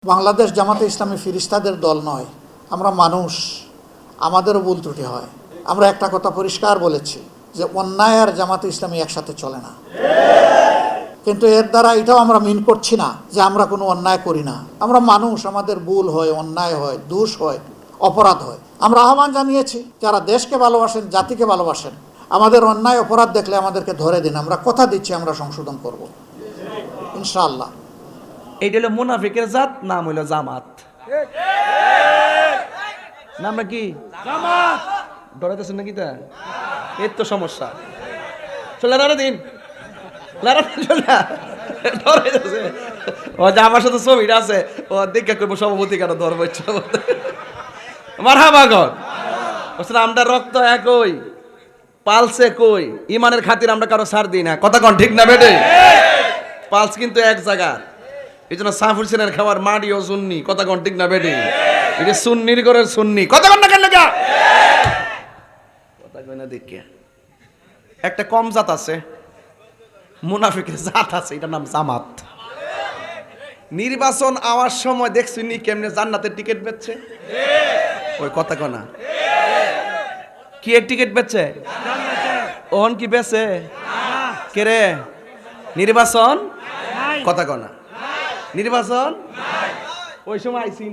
বাংলাদেশ জামাতে ইসলামী ফিরিস্তাদের দল নয়, আমরা মানুষ, আমাদেরও ভুল ত্রুটি হয়। আমরা একটা কথা পরিষ্কার বলেছি যে অন্যায় আর জামাতে ইসলামী একসাথে চলে না, কিন্তু এর দ্বারা এটাও আমরা মিন করছি না যে আমরা কোনো অন্যায় করি না। আমরা মানুষ, আমাদের ভুল হয়, অন্যায় হয়, দোষ হয়, অপরাধ হয়। আমরা আহ্বান জানিয়েছি যারা দেশকে ভালোবাসেন, জাতিকে ভালোবাসেন, আমাদের অন্যায় অপরাধ দেখলে আমাদেরকে ধরে দিন। আমরা কথা দিচ্ছি আমরা সংশোধন করব ইনশাআল্লাহ। এইটা হলো মুনাফিকের জাত, নাম হইল জামাত। নামটা কি? জামাত। ডরাইতেছেন নাকি? তা এর তো সমস্যা। চলে লড়া দিন, লড়া দিন, চলে ডরাইতেছে। ও যে আমার সাথে ছবিটা আছে, ও দেখা করবো সভাপতি কেন ধর্ম ইচ্ছা মারহাবা গন। আমরা রক্ত একই, পালসে কই, ইমানের খাতির আমরা কারো ছাড় দিই না। কথা কন ঠিক না বেটে? পালস কিন্তু এক জায়গা। এই জন্য সাফ হুসেনের খাবার মাটিও সুন্নি। কথা কন ঠিক না বেটে? এটা সুন্নির ঘরের সুন্নি। কথা কন না কেন লাগা? কথা কই না দেখে একটা কম জাত আছে, মুনাফিকের জাত আছে, এটার নাম জামাত। নির্বাচন আওয়ার সময় দেখছি নি কেমনে জান্নাতের টিকিট বেচছে। ওই কথা কনা কি এর টিকিট বেচছে? ওহন কি বেচে কে রে? নির্বাচন কথা কনা নির্বাচন ওই সময় আইসিন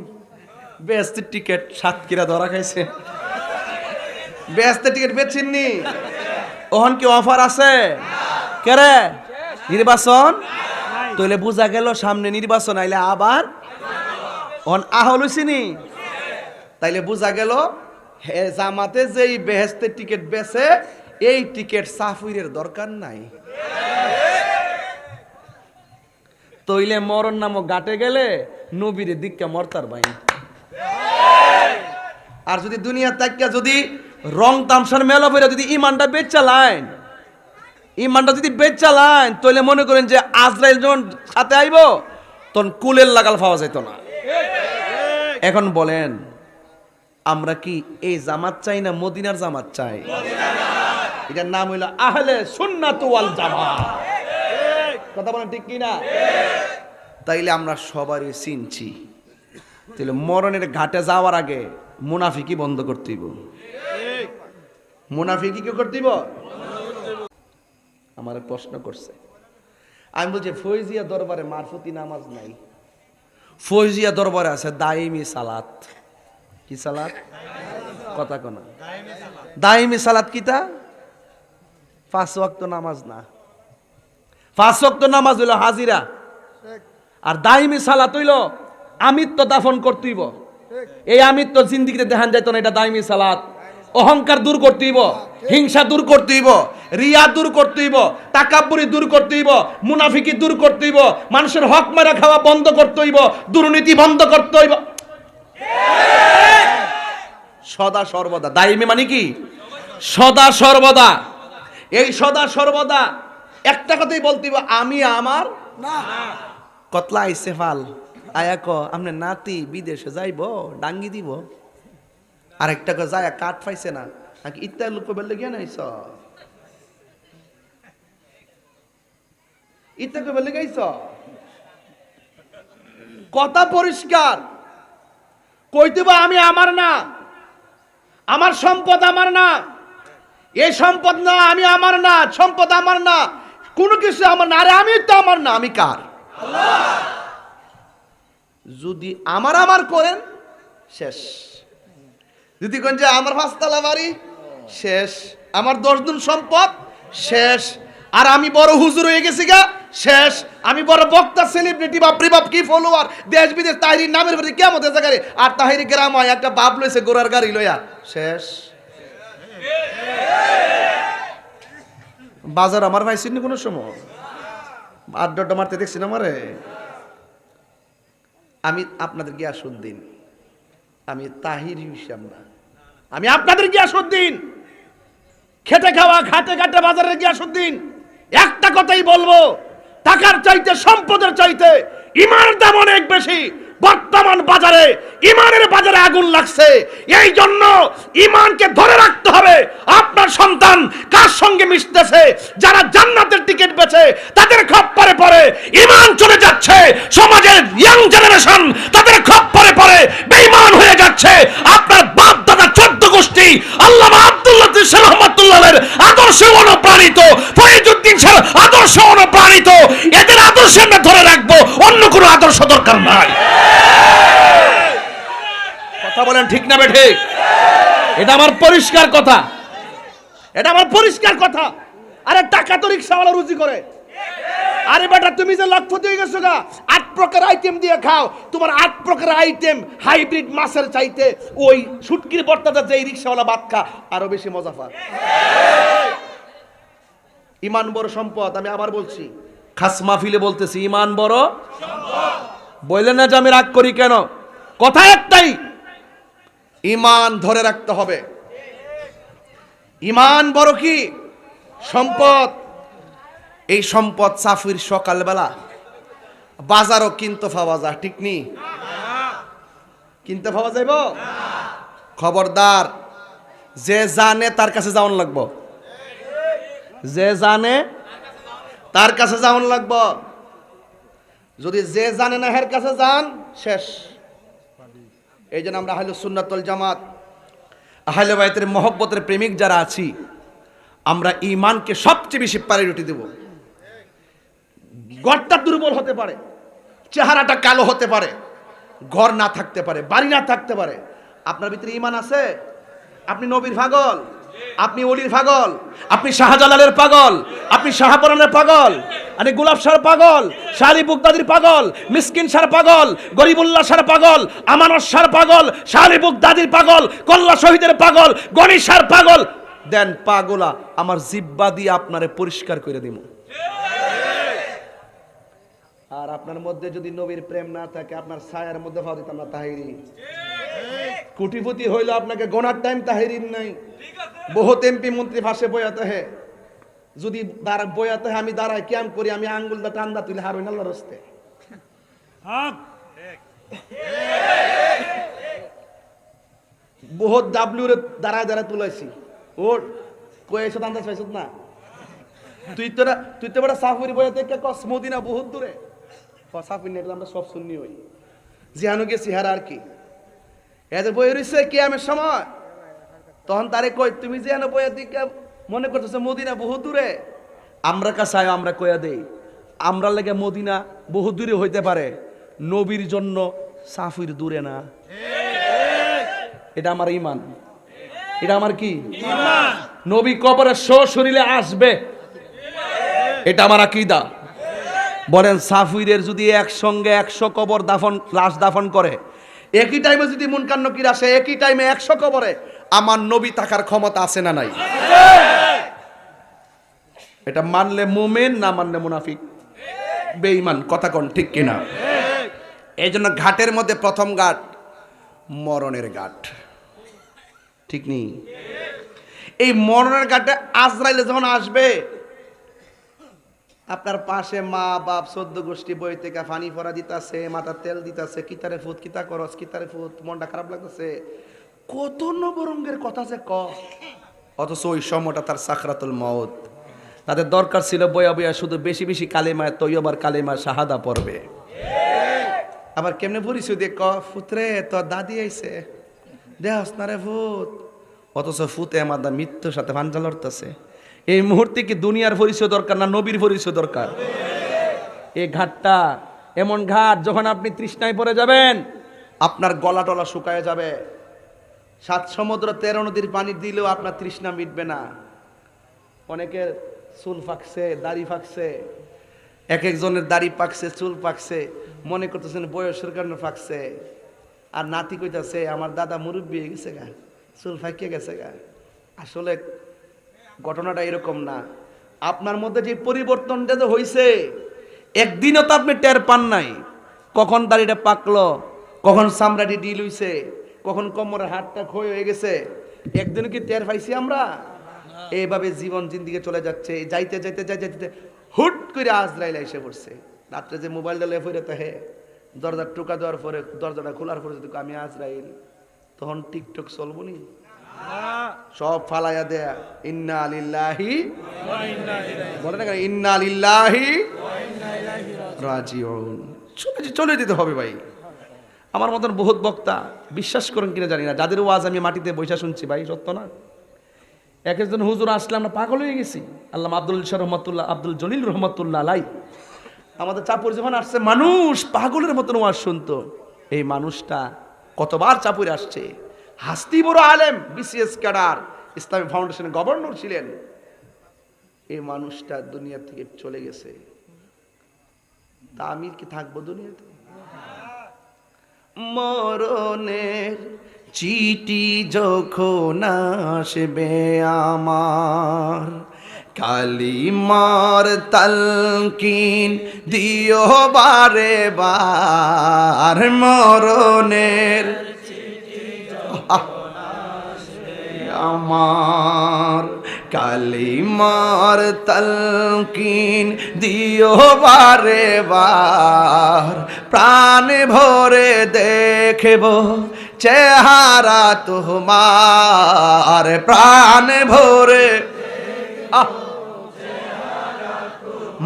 বেচতে টিকিট সাতক্ষীরা ধরা খাইছে। বেচতে টিকিট বেচছেননি, ওহন কি অফার আছে কে রে? নির্বাচন তইলে বুঝা গেল সামনে নির্বাচন আইলে আবার ওহন আহল হইছিনি। তাইলে বুঝা গেল হে জামাতে যেই বেহেস্তের টিকিট বেচে এই টিকিট সাফিরের দরকার নাই। তইলে মরণ নামক ঘাটে গেলে নবীরে দিককা মরতার ভাই। আর যদি দুনিয়া তাকিয়া যদি রং তামসার মেলা ফেরা যদি ইমানটা বেচ চালাইন, ইমানটা যদি বেচ চালাইন, তইলে মনে করেন যে আজরাইল যখন সাথে আইব তখন কুলের লাগাল পাওয়া যেত না। এখন বলেন আমরা কি এই জামাত চাই না মদিনার জামাত চাই? এটার নাম হইল আহলে সুন্নাত ওয়াল জামাত। কথা বলেন ঠিক কি না? তাইলে আমরা সবারই চিনছি। তাহলে মরণের ঘাটে যাওয়ার আগে মুনাফিকি বন্ধ করতে হইব। মুনাফিকি কি করতে হইব? আমার প্রশ্ন করছে, আমি বলছি ফৈজিয়া দরবারে মারফতি নামাজ নাই, ফৈজিয়া দরবারে আছে দাইমি সালাত। কি সালাত? কথা কোনা দাইমি সালাত কিতা? 5 ওয়াক্ত নামাজ না, 5 ওয়াক্ত নামাজ হইল হাজিরা, আর দাইমি সালাত হইল আমিত্ব দাফন করতেইব। এই আমিত্ব জিন্দিগিতে দেখান যাইতো না, এটা দাইমি সালাত। অহংকার দূর করতেইব, হিংসা দূর করতেইব, রিয়া দূর করতেইব, তাকাব্বুরি দূর করতেইব, মুনাফিকি দূর করতেইব, মানুষের হক মারা খাওয়া বন্ধ করতেইব, দুর্নীতি বন্ধ করতেইব। সদা সর্বদা দাইমি মানে কি? সদা সর্বদা। এই সদা সর্বদা একটা কথাই বলতেইব, আমি আমার না। কতলা আইছে ফাল আয়া ক আমনে নাতি বিদেশে যাইব ডাঙ্গি দিব, আর একটা ক যায় কাঠ পাইছে না নাকি ইত্যাদি লোক বেলে গিয়ে নাইছ ইত্যাদি বেলে গাইছ। কথা পরিষ্কার কইতেবা আমি আমার না, আমার সম্পদ আমার না, এই সম্পদ না, আমি আমার না, সম্পদ আমার না, কোনো কিছু আমার না। আরে আমি তো আমার না, আমি কার? যদি আমার আমার করেন শেষ। যদি কোন যে আমার 5 তলা বাড়ি শেষ, আমার 10 গুণ সম্পদ শেষ, আর আমি বড় হুজুর হয়ে গেছি গা শেষ, আমি বড় বক্তা সেলিব্রিটি বাপরি বাপ কি ফলোয়ার, দেশ বিদেশ তাহিরির নামের প্রতি কেমন জায়গায়, আর তাহিরি গ্রাম হয় একটা বাপ লইছে গোড়ার গাড়ি লইয়া শেষ। বাজার আমার ভাই চিনি কোনো সময় আড্ডা মারতে দেখছি না আমারে। আমি আপনাদের গিয়াসউদ্দিন, আমি তাহির হিসাব না, আমি আপনাদের গিয়াসউদ্দিন, খেটে খাওয়া ঘাটে ঘাটে বাজারের গিয়াসউদ্দিন। একটা কথাই বলবো, টাকার চাইতে সম্পদের চাইতে ইমানের দাম অনেক বেশি। বর্তমান বাজারে ইমানের বাজারে আগুন লাগছে। এই জন্য ইমানকে ধরে রাখতে হবে। আপনার সন্তান কার সঙ্গে মিশতেছে, যারা জান্নাতের টিকিট বেচে তাদের খপ্পরে পড়ে ইমান চলে যাচ্ছে। সমাজের ইয়াং জেনারেশন তাদের খপ্পরে পড়ে বেঈমান হয়ে যাচ্ছে। আপনার বাপ দাদা 14 গোষ্ঠী আল্লামা আব্দুল্লাহ তিরসান রহমাতুল্লাহের আদর্শে অনুপ্রাণিত, ফরিদউদ্দিন স্যার আদর্শে অনুপ্রাণিত। এদের আদর্শে আমরা ধরে রাখবো, অন্য কোনো আদর্শ দরকার নাই। কথা বলেন ঠিক না বে ঠিক? এটা আমার পরিষ্কার কথা, এটা আমার পরিষ্কার কথা। আরে টাকা তো রিকশাওয়ালা রুজি করে। আরে বেটা তুমি যে লক্ষ্যতে হয়ে গেছো গা, 8 প্রকার আইটেম দিয়ে খাও, তোমার 8 প্রকার আইটেম হাইব্রিড মাছের চাইতে ওই শুটকির ভর্তাটা যে রিকশাওয়ালা ভাত খা আরো বেশি মজা পায়। ইমান বড় সম্পদ। আমি আবার বলছি, খাস মাহফিলে বলতেছি, ইমান বড় সম্পদ। বললেন না যে আমি রাগ করি কেন? কথা একটাই, ইমান ধরে রাখতে হবে। ইমান বড় কি সম্পদ। এই সম্পদ সাফির সকালবেলা বাজারও কিনতে পাওয়া যায়, ঠিক নি? কিনতে পাওয়া যাইব? খবরদার, যে জানে তার কাছে যাওয়ান লাগবো, যে জানে তার কাছে যাওয়ান লাগবো। যদি যে জানে না হের কাছে যান, শেষ। এই জন্য আমরা আহলে সুন্নাত ওয়াল জামাত, আহলে বাইতের মহব্বতের প্রেমিক যারা আছি, আমরা ঈমানকে সবচেয়ে বেশি প্রায়োরিটি দেব। ঘরটা দুর্বল হতে পারে, চেহারাটা কালো হতে পারে, ঘর না থাকতে পারে, বাড়ি না থাকতে পারে, আপনার ভিতরে ঈমান আছে? আপনি নবীর পাগল, আপনি ওলির পাগল, আপনি শাহজালালের পাগল, আপনি শাহপরানের পাগল, আরে গোলাপ শাহর পাগল, শালি বুগদাদির পাগল, মিসকিন শাহর পাগল, গরিবুল্লাহ শাহর পাগল, আমানত শাহর পাগল, শালি বুগদাদির পাগল, কল্লা শহীদের পাগল, গণি শাহর পাগল। দেন পাগলা, আমার জিব্বা দিয়ে আপনারে পরিষ্কার করে দিব। আর আপনার মধ্যে যদি নবীর প্রেম না থাকে, আপনার ছায়ার মধ্যে ভাও দিতাম না তাহিরি। কোটিপতি হইলো আপনাকে গোনার টাইম তাহিরিন নাই। বহুত এমপি মন্ত্রী ভাষে বয়াতে হে, যদি বয়াতে আমি দাঁড়াই ক্যাম্প করি, আমি আঙ্গুল দা টান্দা তুলে হারুন আল্লাহর রাস্তে। বহুত ডাব্লিউরে দাঁড়ায় দাঁড়ায় তুলাইছি, ওর কয়েছে আন্দাজ পাইছ না? তুই তো বড় সাফুরি বয়াতে কে কস মদিনা বহুত দূরে। সাফুরি নেট আমরা সব শুননি হই, জিহানো গেছি হার আর কি। এদের বই রইছে কিয়ামের সময়, তখন তারে কই তুমি যে এনে বইয়া দিকে মনে করতেছো মদিনা বহু দূরে। আমরা কাছে আয়, আমরা কইয়া দেই, আমরা লেগে মদিনা বহু দূরে হইতে পারে, নবীর জন্য সাফির দূরে না। এটা আমার ঈমান, এটা আমার কি ঈমান। নবী কবরে সশরীরে আসবে, এটা আমার আকীদা। বলেন সাফিরের যদি একসঙ্গে 100 কবর দাফন, লাশ দাফন করে, একই টাইমে যদি মুনকার নকির আসে, একই টাইমে 100 কবরে, আমার নবী থাকার ক্ষমতা আছে না নাই? এটা মানলে মুমিন, না মানলে মুনাফিক, বেঈমান। কথা কোন ঠিক কিনা? এই জন্য ঘাটের মধ্যে প্রথম ঘাট মরণের ঘাট, ঠিক নেই? এই মরণের ঘাটে আজরাইল যখন আসবে, আপনার পাশে মা বাপ 14 গোষ্ঠী বই থেকে পানি ফরা দিতেছে, মাথার তেল দিতেছে, কিতারে ফুট, কিতা করস, কিতারে ফুট, মনটা খারাপ লাগতেছে, কত নবরঙ্গের কথা যে ক। অথচ ওই সময়টা তার সাকরাতুল মউত। তাদের দরকার ছিল বয়া বয়া শুধু বেশি বেশি কালেমা তৈয়বার কালেমা শাহাদা পড়বে। আবার কেমনে পরিচয় দিয়ে ক, ফুতরে তোর দাদি আইছে, দেহস না রে ফুত। অথচ ফুতে আমার মৃত্যুর সাথে ভাঞ্জা লড়তেছে। এই মুহূর্তে কি দুনিয়ার পরিচয় দরকার, না নবীর পরিচয় দরকার? এই ঘাটটা এমন ঘাট, যখন আপনি তৃষ্ণায় পড়ে যাবেন, আপনার গলা টলা শুকায় যাবে, 7 সমুদ্র 13 নদীর পানি দিলেও আপনার তৃষ্ণা মিটবে না। অনেকের চুল পাকছে, দাড়ি পাকছে, এক একজনের দাড়ি পাকছে, চুল পাকছে, মনে করতেছেন বয়সের কারণে পাকছে। আর নাতি কইতাছে আমার দাদা মুরব্বী হয়ে গেছে গা, চুল ফাঁকিয়ে গেছে গা। আসলে ঘটনাটা এরকম না। আপনার মধ্যে যে পরিবর্তনটা যে হয়েছে, একদিনও তো আপনি টের পান নাই। কখন দাড়িটা পাকলো, কখন চামড়াটি ডিল হইছে, কখন কোমরের হাতটা ক্ষয় হয়ে গেছে, একদিনও কি টের পাইছি আমরা? এইভাবে জীবন জিন্দিগি চলে যাচ্ছে। যাইতে যাইতে যাইতে যাইতে হুট করে আজরাইল এসে পড়ছে। রাত্রে যে মোবাইলটা লেফ হয়ে হে, দরজা টোকা দেওয়ার পরে দরজাটা খোলার পরে যদি আমি আজরাইল, তখন টিকটক চলবো নি? সব ফালাইয়া দেয়া ইন্না লিল্লাহি বলে না কেন, ইন্না লিল্লাহি রাজিউন, চলে যেতে হবে ভাই। আমার মতন বহুত বক্তা, বিশ্বাস করেন কিনা জানি না, যাদের ওয়াজ আমি মাটিতে বৈশা শুনছি ভাই, সত্য না? এক একজন হুজুর আসলে আমরা পাগল হয়ে গেছি। আল্লামা আব্দুল শাহ রহমতুল্লাহ, আব্দুল জলিল রহমতুল্লাহ আলাই, আমাদের চাপুর যখন আসছে মানুষ পাগলের মতন ওয়াজ শুনতো। এই মানুষটা কতবার চাপুরে আসছে, হাস্তি বড় আলেম, বিসিএস ক্যাডার, ইসলামী ফাউন্ডেশনের গভর্নর ছিলেন। এই মানুষটা দুনিয়া থেকে চলে গেছে, তা আমি কি থাকবো দুনিয়াতে? মরণের চিঠি যখন আসবে আমার, কালিমার তালকিন দিও বারে বার। মরণের আমার, কালিমার তালকিন দিও বারে বার। প্রাণ ভরে দেখব চেহারা তোমার, প্রাণ ভরে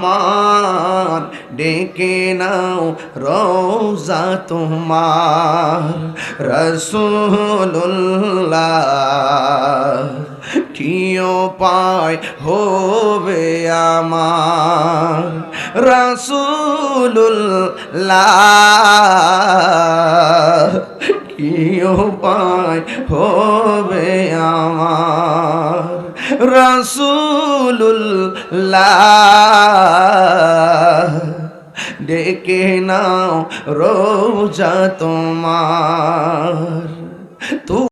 মান ডেকে নাও রোজা তোমার। রাসূলুল্লাহ কিও পায় হবে আমার, রাসূলুল্লাহ কিও পায় হবে আমার, রাসূলুল্লাহ ডেকে নাও রোজা তোমার।